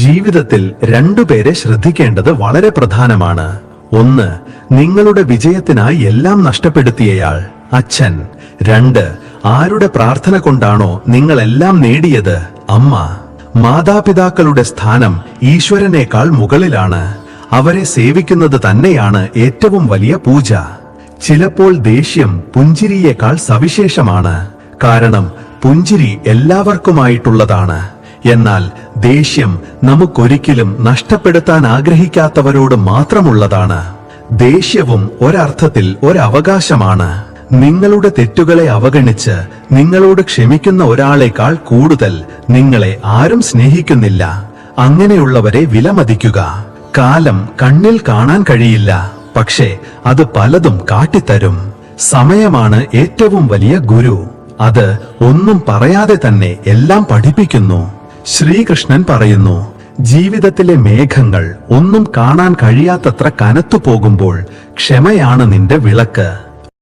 ജീവിതത്തിൽ രണ്ടുപേരെ ശ്രദ്ധിക്കേണ്ടത് വളരെ പ്രധാനമാണ്. ഒന്ന്, നിങ്ങളുടെ വിജയത്തിനായി എല്ലാം നഷ്ടപ്പെടുത്തിയയാൾ, അച്ഛൻ. രണ്ട്, ആരുടെ പ്രാർത്ഥന കൊണ്ടാണോ നിങ്ങളെല്ലാം നേടിയത്, അമ്മ. മാതാപിതാക്കളുടെ സ്ഥാനം ഈശ്വരനേക്കാൾ മുകളിലാണ്. അവരെ സേവിക്കുന്നത് തന്നെയാണ് ഏറ്റവും വലിയ പൂജ. ചിലപ്പോൾ ദേഷ്യം പുഞ്ചിരിയേക്കാൾ സവിശേഷമാണ്. കാരണം പുഞ്ചിരി എല്ലാവർക്കുമായിട്ടുള്ളതാണ്. എന്നാൽ ദേഷ്യം നമുക്കൊരിക്കലും നഷ്ടപ്പെടുത്താൻ ആഗ്രഹിക്കാത്തവരോട് മാത്രമുള്ളതാണ്. ദേഷ്യവും ഒരർത്ഥത്തിൽ ഒരവകാശമാണ്. നിങ്ങളുടെ തെറ്റുകളെ അവഗണിച്ച് നിങ്ങളോട് ക്ഷമിക്കുന്ന ഒരാളെക്കാൾ കൂടുതൽ നിങ്ങളെ ആരും സ്നേഹിക്കുന്നില്ല. അങ്ങനെയുള്ളവരെ വിലമതിക്കുക. കാലം കണ്ണിൽ കാണാൻ കഴിയില്ല, പക്ഷേ അത് പലതും കാട്ടിത്തരും. സമയമാണ് ഏറ്റവും വലിയ ഗുരു. അത് ഒന്നും പറയാതെ തന്നെ എല്ലാം പഠിപ്പിക്കുന്നു. ശ്രീകൃഷ്ണൻ പറയുന്നു, ജീവിതത്തിലെ മേഘങ്ങൾ ഒന്നും കാണാൻ കഴിയാത്തത്ര കനത്തു പോകുമ്പോൾ ക്ഷമയാണ് നിന്റെ വിളക്ക്.